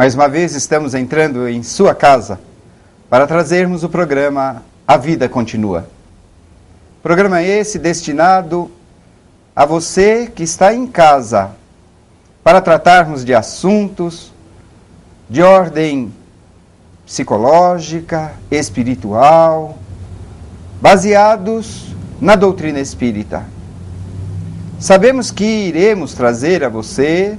Mais uma vez estamos entrando em sua casa para trazermos o programa A Vida Continua. Programa esse destinado a você que está em casa para tratarmos de assuntos de ordem psicológica, espiritual, baseados na doutrina espírita. Sabemos que iremos trazer a você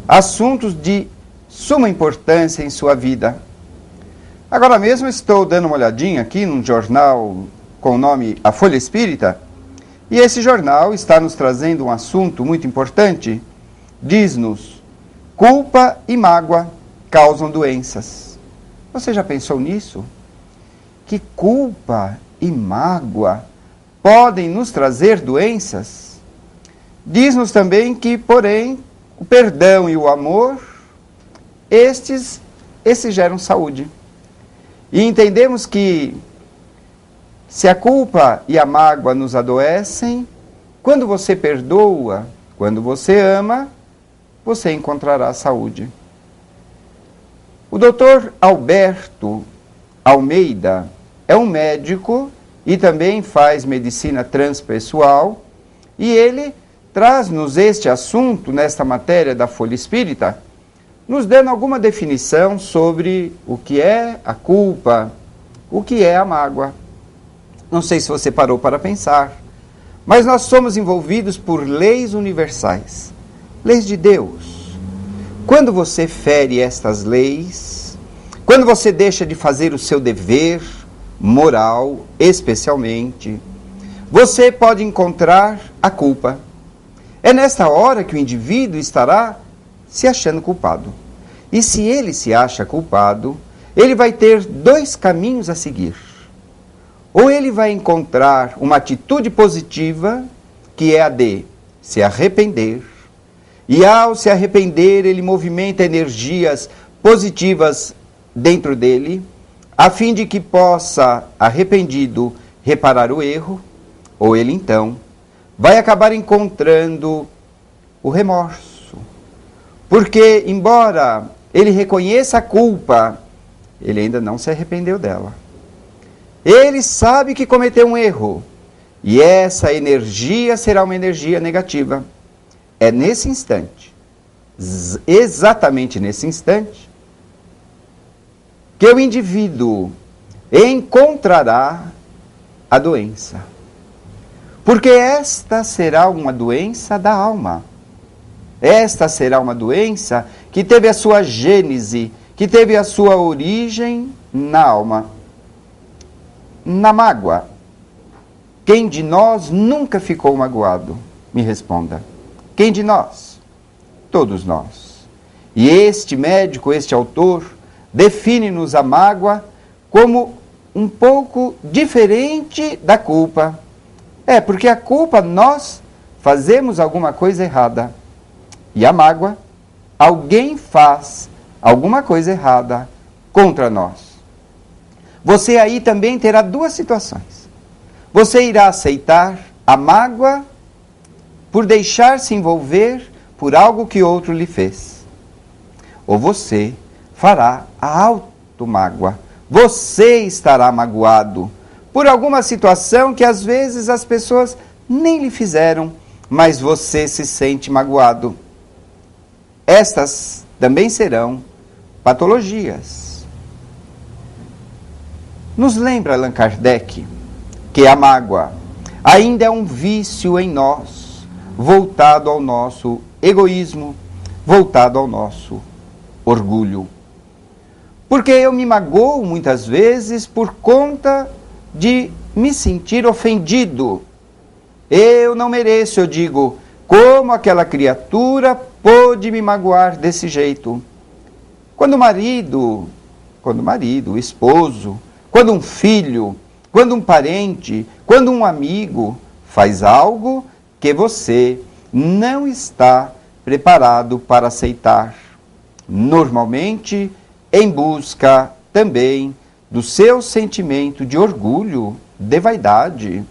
assuntos de suma importância em sua vida. Agora mesmo estou dando uma olhadinha aqui num jornal com o nome A Folha Espírita, e esse jornal está nos trazendo um assunto muito importante. Diz-nos: culpa e mágoa causam doenças. Você já pensou nisso? Que culpa e mágoa podem nos trazer doenças? Diz-nos também que, porém, o perdão e o amor, esses geram saúde. E entendemos que, se a culpa e a mágoa nos adoecem, quando você perdoa, quando você ama, você encontrará saúde. O Dr. Alberto Almeida é um médico e também faz medicina transpessoal, e ele traz-nos este assunto nesta matéria da Folha Espírita, nos dando alguma definição sobre o que é a culpa, o que é a mágoa. Não sei se você parou para pensar, mas nós somos envolvidos por leis universais, leis de Deus. Quando você fere estas leis, quando você deixa de fazer o seu dever moral, especialmente, você pode encontrar a culpa. É nesta hora que o indivíduo estará se achando culpado. E se ele se acha culpado, ele vai ter dois caminhos a seguir. Ou ele vai encontrar uma atitude positiva, que é a de se arrepender, e ao se arrepender ele movimenta energias positivas dentro dele, a fim de que possa, arrependido, reparar o erro, ou ele então vai acabar encontrando o remorso. Porque, embora ele reconheça a culpa, ele ainda não se arrependeu dela. Ele sabe que cometeu um erro, e essa energia será uma energia negativa. É nesse instante, exatamente nesse instante, que o indivíduo encontrará a doença. Porque esta será uma doença da alma. Esta será uma doença que teve a sua gênese, que teve a sua origem na alma, na mágoa. Quem de nós nunca ficou magoado? Me responda. Quem de nós? Todos nós. E este médico, este autor, define-nos a mágoa como um pouco diferente da culpa. Porque a culpa, nós fazemos alguma coisa errada. E a mágoa, alguém faz alguma coisa errada contra nós. Você aí também terá duas situações. Você irá aceitar a mágoa por deixar-se envolver por algo que outro lhe fez. Ou você fará a automágoa. Você estará magoado por alguma situação que às vezes as pessoas nem lhe fizeram, mas você se sente magoado. Estas também serão patologias. Nos lembra Allan Kardec que a mágoa ainda é um vício em nós, voltado ao nosso egoísmo, voltado ao nosso orgulho. Porque eu me magoo muitas vezes por conta de me sentir ofendido. Eu não mereço, eu digo, como aquela criatura pôde me magoar desse jeito. Quando o marido, o esposo, quando um filho quando um parente, quando um amigo faz algo que você não está preparado para aceitar. Normalmente, em busca também do seu sentimento de orgulho, de vaidade.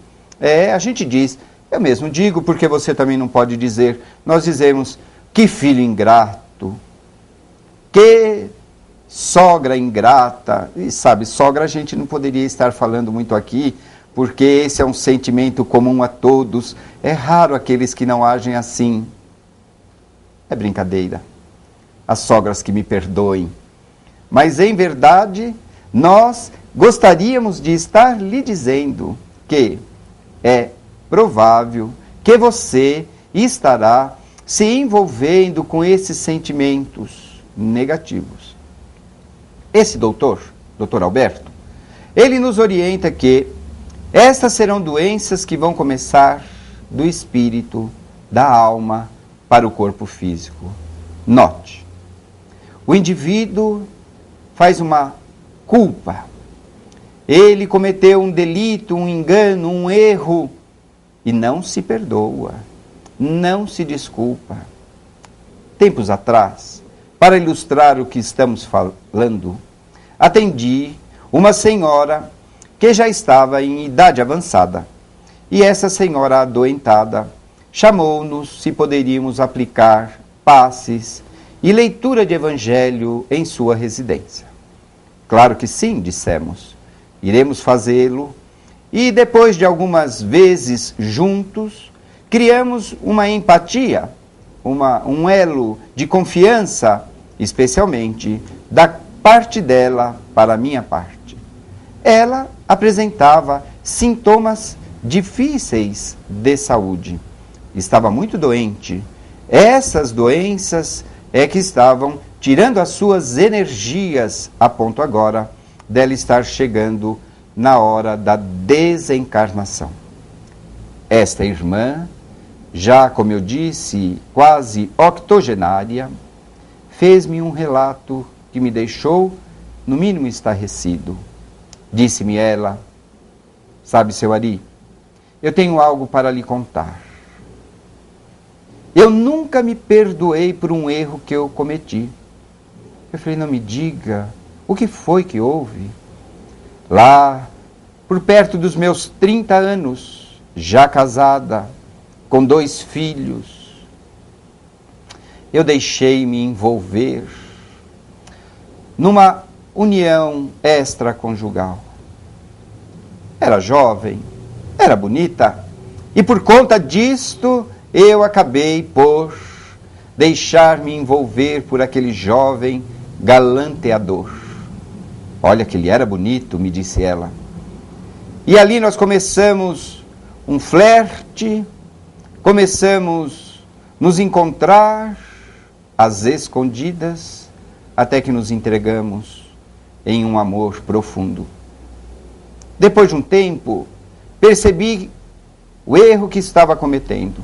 A gente diz, eu mesmo digo, porque você também não pode dizer, nós dizemos, que filho ingrato, que sogra ingrata. E sabe, sogra a gente não poderia estar falando muito aqui, porque esse é um sentimento comum a todos. É raro aqueles que não agem assim. É brincadeira. As sogras que me perdoem. Mas, em verdade, nós gostaríamos de estar lhe dizendo que é provável que você estará se envolvendo com esses sentimentos negativos. Esse doutor Alberto, ele nos orienta que estas serão doenças que vão começar do espírito, da alma, para o corpo físico. Note, o indivíduo faz uma culpa. Ele cometeu um delito, um engano, um erro e não se perdoa, não se desculpa. Tempos atrás, para ilustrar o que estamos falando, atendi uma senhora que já estava em idade avançada. E essa senhora adoentada chamou-nos se poderíamos aplicar passes e leitura de evangelho em sua residência. Claro que sim, dissemos. Iremos fazê-lo. E depois de algumas vezes juntos, criamos uma empatia, um elo de confiança, especialmente da parte dela para a minha parte. Ela apresentava sintomas difíceis de saúde. Estava muito doente. Essas doenças é que estavam tirando as suas energias, a ponto agora dela estar chegando na hora da desencarnação. Esta irmã, já como eu disse, quase octogenária, fez-me um relato que me deixou, no mínimo, estarrecido. Disse-me ela, sabe, seu Ari, eu tenho algo para lhe contar. Eu nunca me perdoei por um erro que eu cometi. Eu falei, não me diga, o que foi que houve? Lá, por perto dos meus 30 anos, já casada, com 2 filhos, eu deixei-me envolver numa união extraconjugal. Era jovem, era bonita, e por conta disto, eu acabei por deixar-me envolver por aquele jovem galanteador. Olha que ele era bonito, me disse ela. E ali nós começamos um flerte, começamos nos encontrar às escondidas, até que nos entregamos em um amor profundo. Depois de um tempo, percebi o erro que estava cometendo.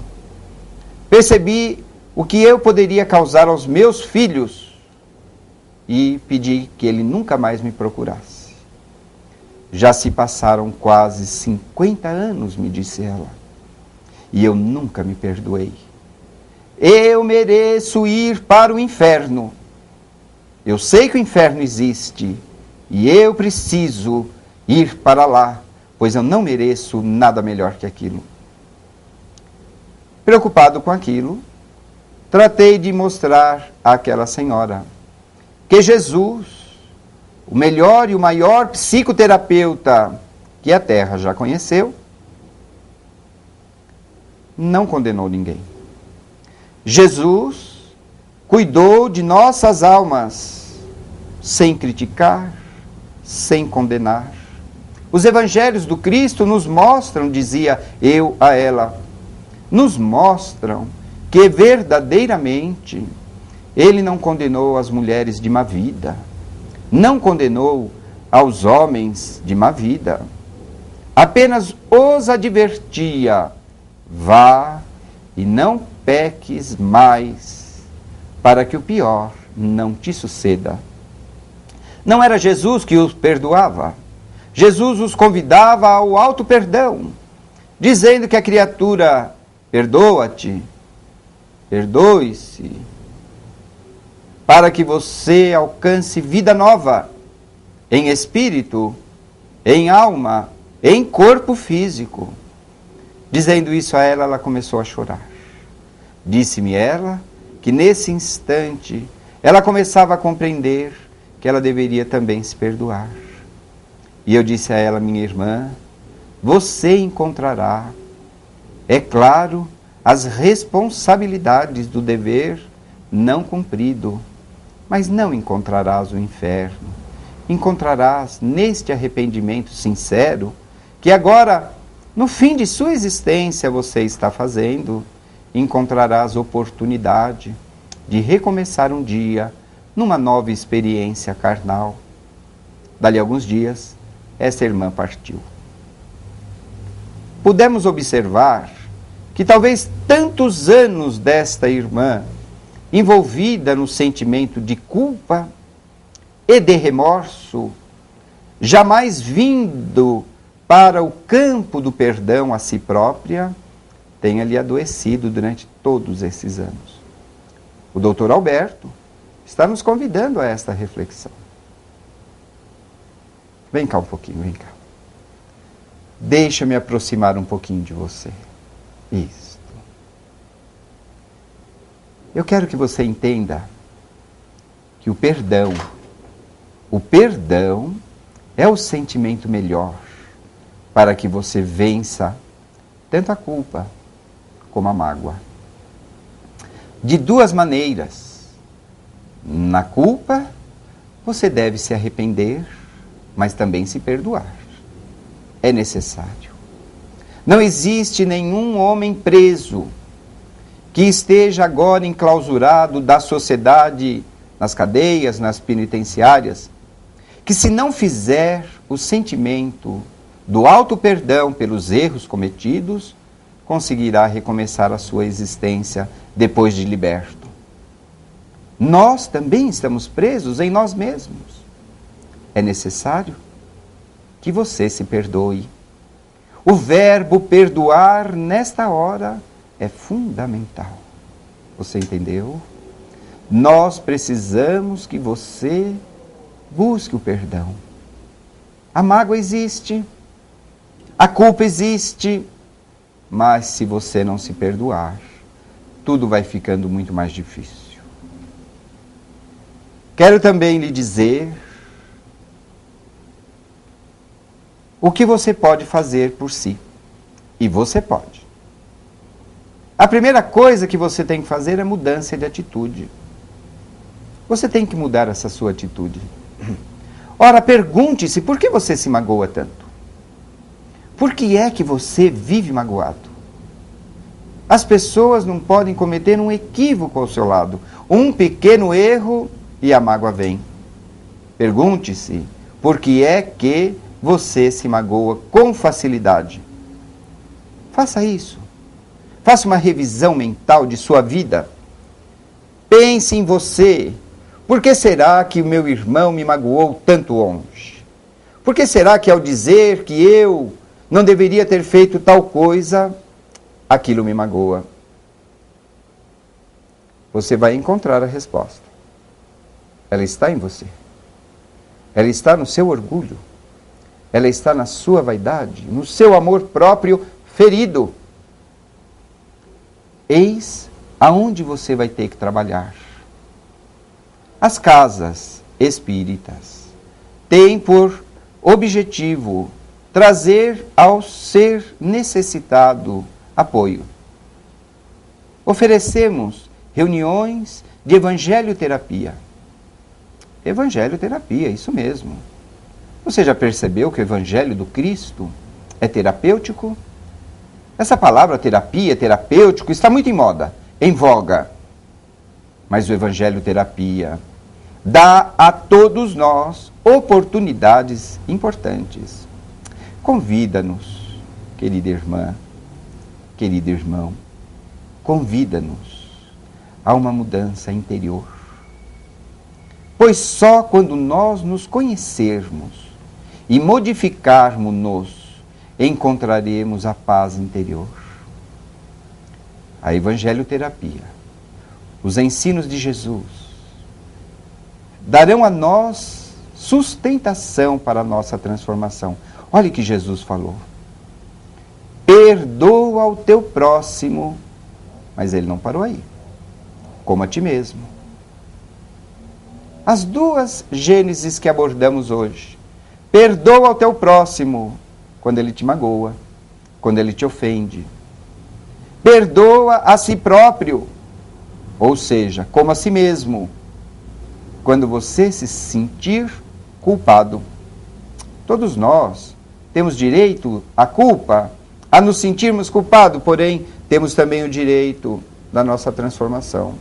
Percebi o que eu poderia causar aos meus filhos e pedi que ele nunca mais me procurasse. Já se passaram quase 50 anos, me disse ela, e eu nunca me perdoei. Eu mereço ir para o inferno. Eu sei que o inferno existe e eu preciso ir para lá, pois eu não mereço nada melhor que aquilo. Preocupado com aquilo, tratei de mostrar àquela senhora que Jesus, o melhor e o maior psicoterapeuta que a Terra já conheceu, não condenou ninguém. Jesus cuidou de nossas almas, sem criticar, sem condenar. Os evangelhos do Cristo nos mostram, dizia eu a ela, nos mostram que verdadeiramente ele não condenou as mulheres de má vida, não condenou aos homens de má vida, apenas os advertia, vá e não peques mais, para que o pior não te suceda. Não era Jesus que os perdoava, Jesus os convidava ao alto perdão, dizendo que a criatura, perdoa-te, perdoe-se, para que você alcance vida nova, em espírito, em alma, em corpo físico. Dizendo isso a ela, ela começou a chorar. Disse-me ela que nesse instante ela começava a compreender que ela deveria também se perdoar. E eu disse a ela, minha irmã, você encontrará, é claro, as responsabilidades do dever não cumprido, mas não encontrarás o inferno. Encontrarás neste arrependimento sincero, que agora, no fim de sua existência, você está fazendo, encontrarás oportunidade de recomeçar um dia numa nova experiência carnal. Dali a alguns dias, essa irmã partiu. Pudemos observar que talvez tantos anos desta irmã, envolvida no sentimento de culpa e de remorso, jamais vindo para o campo do perdão a si própria, tenha lhe adoecido durante todos esses anos. O doutor Alberto está nos convidando a esta reflexão. Vem cá um pouquinho, vem cá. Deixa-me aproximar um pouquinho de você. Isso. Eu quero que você entenda que o perdão é o sentimento melhor para que você vença tanto a culpa como a mágoa. De duas maneiras. Na culpa, você deve se arrepender, mas também se perdoar. É necessário. Não existe nenhum homem preso que esteja agora enclausurado da sociedade, nas cadeias, nas penitenciárias, que se não fizer o sentimento do alto perdão pelos erros cometidos, conseguirá recomeçar a sua existência depois de liberto. Nós também estamos presos em nós mesmos. É necessário que você se perdoe. O verbo perdoar nesta hora é fundamental. Você entendeu? Nós precisamos que você busque o perdão. A mágoa existe, a culpa existe, mas se você não se perdoar, tudo vai ficando muito mais difícil. Quero também lhe dizer o que você pode fazer por si. E você pode. A primeira coisa que você tem que fazer é mudança de atitude. Você tem que mudar essa sua atitude. Ora, pergunte-se por que você se magoa tanto? Por que é que você vive magoado? As pessoas não podem cometer um equívoco ao seu lado. Um pequeno erro e a mágoa vem. Pergunte-se por que é que você se magoa com facilidade. Faça isso. Faça uma revisão mental de sua vida. Pense em você. Por que será que o meu irmão me magoou tanto longe? Por que será que ao dizer que eu não deveria ter feito tal coisa, aquilo me magoa? Você vai encontrar a resposta. Ela está em você. Ela está no seu orgulho. Ela está na sua vaidade, no seu amor próprio ferido. Eis aonde você vai ter que trabalhar. As casas espíritas têm por objetivo trazer ao ser necessitado apoio. Oferecemos reuniões de evangelioterapia. Evangelioterapia, isso mesmo. Você já percebeu que o Evangelho do Cristo é terapêutico? Essa palavra terapia, terapêutico, está muito em moda, em voga. Mas o Evangelho terapia dá a todos nós oportunidades importantes. Convida-nos, querida irmã, querido irmão, convida-nos a uma mudança interior. Pois só quando nós nos conhecermos e modificarmos-nos, encontraremos a paz interior. A evangelioterapia, os ensinos de Jesus, darão a nós sustentação para a nossa transformação. Olha o que Jesus falou. Perdoa ao teu próximo, mas ele não parou aí. Como a ti mesmo. As duas gêneses que abordamos hoje. Perdoa ao teu próximo quando ele te magoa, quando ele te ofende. Perdoa a si próprio, ou seja, como a si mesmo, quando você se sentir culpado. Todos nós temos direito à culpa, a nos sentirmos culpados, porém, temos também o direito da nossa transformação.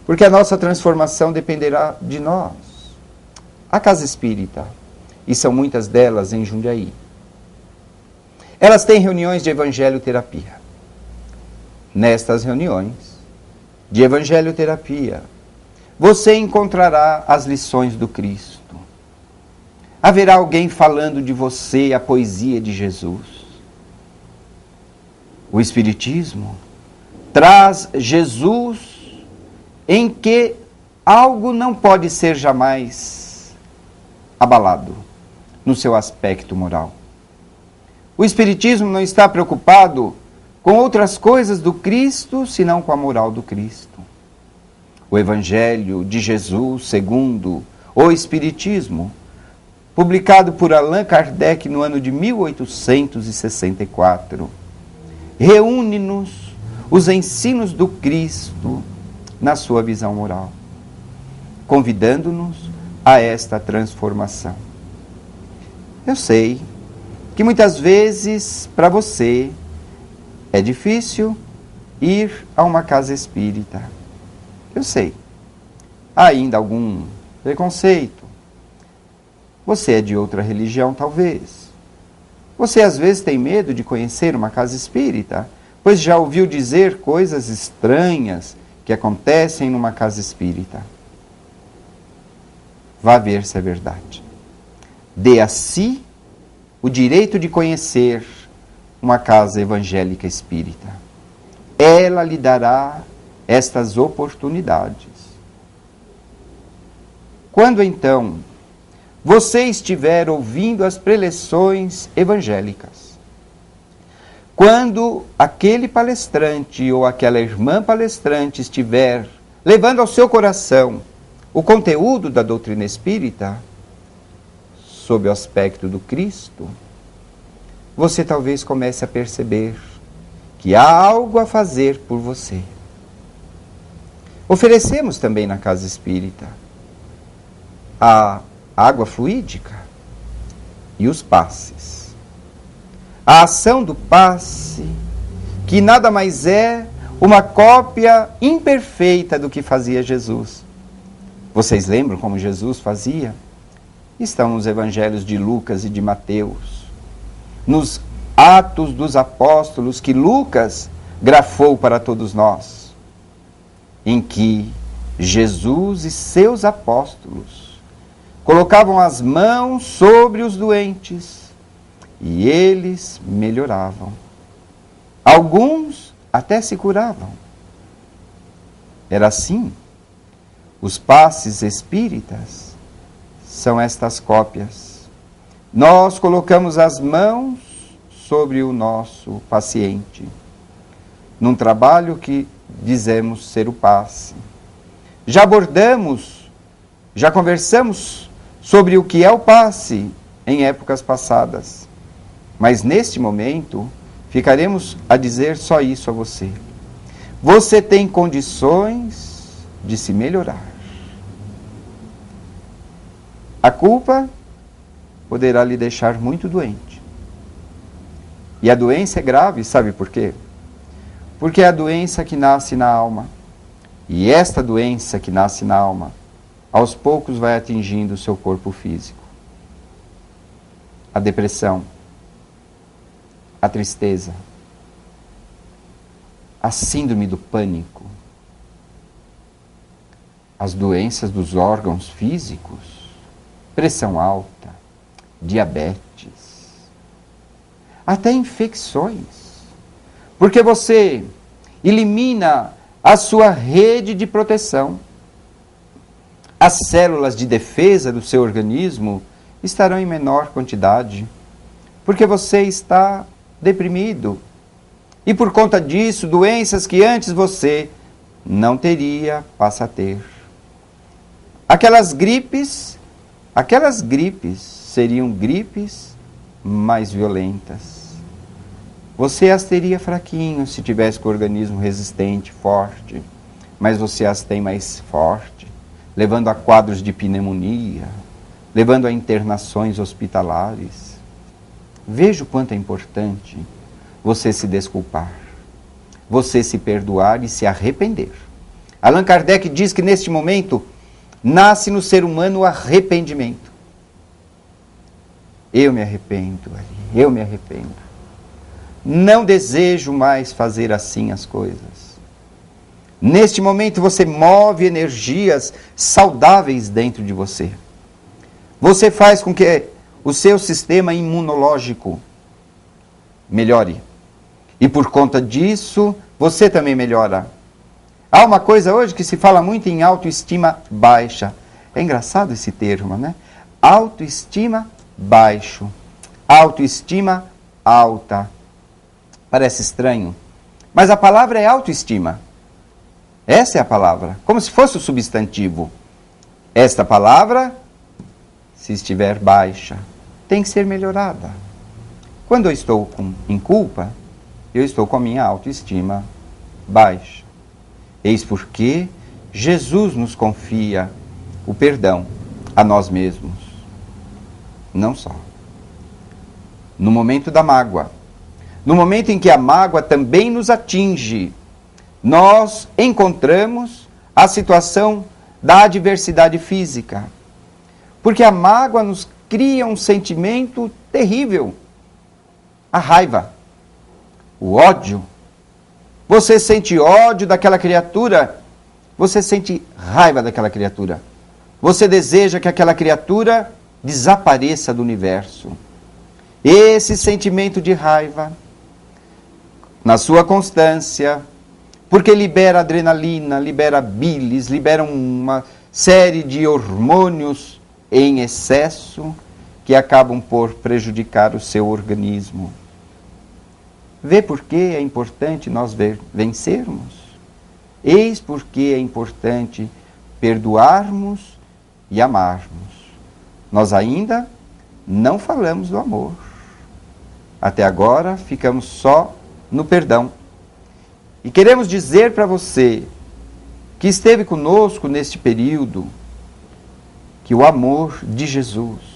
Porque a nossa transformação dependerá de nós. A Casa Espírita, e são muitas delas em Jundiaí, elas têm reuniões de evangelioterapia. Nestas reuniões de evangelioterapia, você encontrará as lições do Cristo. Haverá alguém falando de você a poesia de Jesus. O Espiritismo traz Jesus em que algo não pode ser jamais abalado no seu aspecto moral. O Espiritismo não está preocupado com outras coisas do Cristo, senão com a moral do Cristo. O Evangelho de Jesus, segundo o Espiritismo, publicado por Allan Kardec no ano de 1864, reúne-nos os ensinos do Cristo na sua visão moral, convidando-nos a esta transformação. Eu sei que muitas vezes para você é difícil ir a uma casa espírita. Eu sei. Há ainda algum preconceito. Você é de outra religião, talvez. Você às vezes tem medo de conhecer uma casa espírita, pois já ouviu dizer coisas estranhas que acontecem numa casa espírita. Vá ver se é verdade. Dê a si o direito de conhecer uma casa evangélica espírita. Ela lhe dará estas oportunidades. Quando então você estiver ouvindo as preleções evangélicas, quando aquele palestrante ou aquela irmã palestrante estiver levando ao seu coração o conteúdo da doutrina espírita, sob o aspecto do Cristo, você talvez comece a perceber que há algo a fazer por você. Oferecemos também na casa espírita a água fluídica e os passes. A ação do passe, que nada mais é uma cópia imperfeita do que fazia Jesus. Vocês lembram como Jesus fazia? Estão nos evangelhos de Lucas e de Mateus, nos Atos dos Apóstolos que Lucas grafou para todos nós, em que Jesus e seus apóstolos colocavam as mãos sobre os doentes e eles melhoravam. Alguns até se curavam. Era assim. Os passes espíritas são estas cópias. Nós colocamos as mãos sobre o nosso paciente, num trabalho que dizemos ser o passe. Já abordamos, já conversamos sobre o que é o passe em épocas passadas, mas neste momento ficaremos a dizer só isso a você. Você tem condições de se melhorar. A culpa poderá lhe deixar muito doente. E a doença é grave, sabe por quê? Porque é a doença que nasce na alma. E esta doença que nasce na alma, aos poucos vai atingindo o seu corpo físico. A depressão, a tristeza, a síndrome do pânico, as doenças dos órgãos físicos, pressão alta, diabetes, até infecções. Porque você elimina a sua rede de proteção. As células de defesa do seu organismo estarão em menor quantidade, porque você está deprimido. E por conta disso, doenças que antes você não teria, passa a ter. Aquelas gripes seriam gripes mais violentas. Você as teria fraquinho se tivesse com o organismo resistente, forte, mas você as tem mais forte, levando a quadros de pneumonia, levando a internações hospitalares. Veja o quanto é importante você se desculpar, você se perdoar e se arrepender. Allan Kardec diz que neste momento nasce no ser humano o arrependimento. Eu me arrependo, eu me arrependo. Não desejo mais fazer assim as coisas. Neste momento você move energias saudáveis dentro de você. Você faz com que o seu sistema imunológico melhore. E por conta disso, você também melhora. Há uma coisa hoje que se fala muito em autoestima baixa. É engraçado esse termo, né? Autoestima baixo. Autoestima alta. Parece estranho. Mas a palavra é autoestima. Essa é a palavra. Como se fosse o substantivo. Esta palavra, se estiver baixa, tem que ser melhorada. Quando eu estou em culpa, eu estou com a minha autoestima baixa. Eis porque Jesus nos confia o perdão a nós mesmos. Não só. No momento da mágoa, no momento em que a mágoa também nos atinge, nós encontramos a situação da adversidade física. Porque a mágoa nos cria um sentimento terrível. A raiva, o ódio. Você sente ódio daquela criatura, você sente raiva daquela criatura. Você deseja que aquela criatura desapareça do universo. Esse sentimento de raiva, na sua constância, porque libera adrenalina, libera bilis, libera uma série de hormônios em excesso que acabam por prejudicar o seu organismo. Vê por que é importante nós vencermos? Eis por que é importante perdoarmos e amarmos. Nós ainda não falamos do amor. Até agora ficamos só no perdão. E queremos dizer para você que esteve conosco neste período que o amor de Jesus